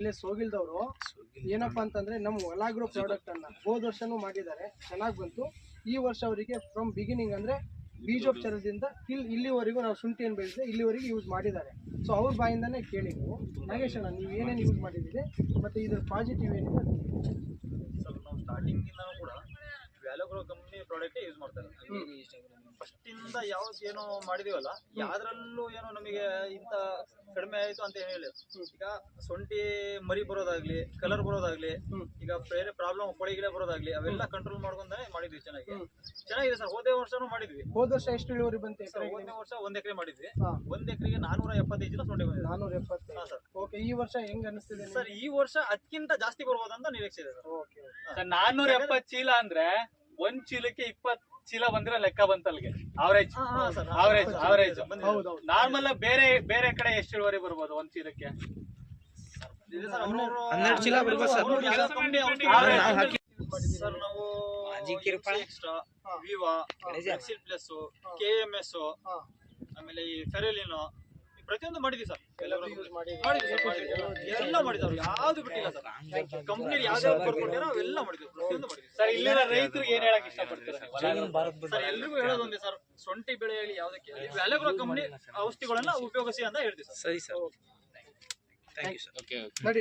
ಇಲ್ಲೇ ಸೋಗಿಲ್ದವರು ಏನಪ್ಪಾ ಅಂತಂದ್ರೆ ನಮ್ಮ ಒಲಾಗ್ರೋ ಪ್ರಾಡಕ್ಟ್ ಅನ್ನ ಹೋದ ವರ್ಷನೂ ಮಾಡಿದ್ದಾರೆ, ಚೆನ್ನಾಗಿ ಬಂತು. ಈ ವರ್ಷ ಅವರಿಗೆ ಫ್ರಮ್ ಬಿಗಿನಿಂಗ್ ಅಂದ್ರೆ ಬೀಜೋಪಚಾರದಿಂದ ಇಲ್ಲಿವರೆಗೂ ನಾವು ಶುಂಠಿಯನ್ನು ಬೆಳೆಸಿದ್ರೆ ಇಲ್ಲಿವರೆಗೂ ಯೂಸ್ ಮಾಡಿದ್ದಾರೆ. ಸೊ ಅವ್ರ ಬಾಯಿಂದಾನೇ ಕೇಳಿ ನೀವು. ನಾಗೇಶ್ ಅಣ್ಣ, ನೀವು ಏನೇನು ಯೂಸ್ ಮಾಡಿದ್ದೀರಿ ಮತ್ತೆ ಇದ್ರ ಪಾಸಿಟಿವ್ ಏನಿದೆ? ಸರ್ ನಾವು ಸ್ಟಾರ್ಟಿಂಗ್ ಇಂದ ಕೂಡ ವ್ಯಾಲೋಗ್ರೋ ಕಂಪ್ನಿ ಪ್ರಾಡಕ್ಟ್ ಯೂಸ್ ಮಾಡ್ತಾರೆ. ಫಸ್ಟ್ ಇಂದ ಯಾವ್ದು ಏನೋ ಮಾಡಿದೀವಲ್ಲ, ಯಾವ್ದ್ರಲ್ಲೂ ಏನೋ ನಮಗೆ ಇಂತ ಕಡಿಮೆ ಆಯ್ತು ಅಂತ ಹೇಳಿ. ಈಗ ಸೊಂಟಿ ಮರಿ ಬರೋದಾಗ್ಲಿ, ಕಲರ್ ಬರೋದಾಗ್ಲಿ, ಈಗ ಬೇರೆ ಪ್ರಾಬ್ಲಮ್ ಕೊಳಿಗಿಳೆ ಬರೋದಾಗ್ಲಿ, ಅವೆಲ್ಲ ಕಂಟ್ರೋಲ್ ಮಾಡ್ಕೊಂಡೇ ಮಾಡಿದ್ವಿ. ಚೆನ್ನಾಗಿದೆ ಸರ್. ಹೋದ ವರ್ಷನೂ ಮಾಡಿದ್ವಿ. ಹೋದ ವರ್ಷ ಎಷ್ಟು ಇಳುವರಿ ಬಂತು? ಹೋದ ವರ್ಷ 1 ಎಕರೆ ಮಾಡಿದ್ವಿ. 1 ಎಕರೆಗೆ 475 ಸೊಂಟಿ ಬಂದಿದೆ. 475. ಸರ್ ಓಕೆ, ಈ ವರ್ಷ ಹೆಂಗ್ ಅನಿಸ್ತಿದೆ ಸರ್? ಈ ವರ್ಷ ಅದಕ್ಕಿಂತ ಜಾಸ್ತಿ ಬರ್ಬೋದಂತ ನಿರೀಕ್ಷೆ ಇದೆ ಸರ್. ಓಕೆ ಸರ್, 470 ಚೀಲ ಅಂದ್ರೆ ಒಂದ್ ಚೀಲಕ್ಕೆ 20 ಚೀಲ ಬಂದ್ರೆ ಲೆಕ್ಕ ಬಂತಲ್ಗೆ. ಅವರೇಜ್ ನಾರ್ಮಲ್ ಬೇರೆ ಕಡೆ ಎಷ್ಟು ಇಳುವರಿ ಬರ್ಬೋದು ಒಂದ್ ಚೀಲಕ್ಕೆ? 12 ಚೀಲ ಬರ್ಬೋದು ಸರ್. ಸರ್ ನಾವು ಎಕ್ಸ್ಟ್ರಾ ವಿವಾ, ಎಕ್ಸಿಲ್ ಪ್ಲಸ್, KMS, ಆಮೇಲೆ ಈ ಫೆರೆಲಿನೋ ಪ್ರತಿಯೊಂದು ಮಾಡಿದ್ವಿ ಸರ್. ಎಲ್ಲ ಮಾಡಿದ್ರು, ಯಾವ್ದು ಬಿಟ್ಟಿಲ್ಲ ಸರ್. ಕಂಪ್ನಿ ಯಾವ್ದು ಬರ್ಕೊಟ್ಟಿರೋ ಅವೆಲ್ಲ ಮಾಡಿದ್ವಿ, ಪ್ರತಿಯೊಂದು ಮಾಡಿದ್ವಿ ಸರ್. ಇಲ್ಲಿನ ರೈತರು ಏನ್ ಹೇಳಕ್ ಇಷ್ಟಪಡ್ತೀರಾ ಸರ್? ಎಲ್ರಿಗೂ ಹೇಳೋದು ಒಂದೇ ಸರ್, ಶುಂಠಿ ಬೆಳೆಯಲ್ಲಿ ಯಾವ್ದಕ್ಕೆ ವ್ಯಾಲೋಗ್ರೋ ಕಂಪ್ನಿ ಔಷಧಿಗಳನ್ನ ಉಪಯೋಗಿಸಿ ಅಂತ ಹೇಳ್ತೀವಿ ಸರ್. ಸರಿ ಸರ್, ಥ್ಯಾಂಕ್ ಯು ಸರ್. ನಡಿ.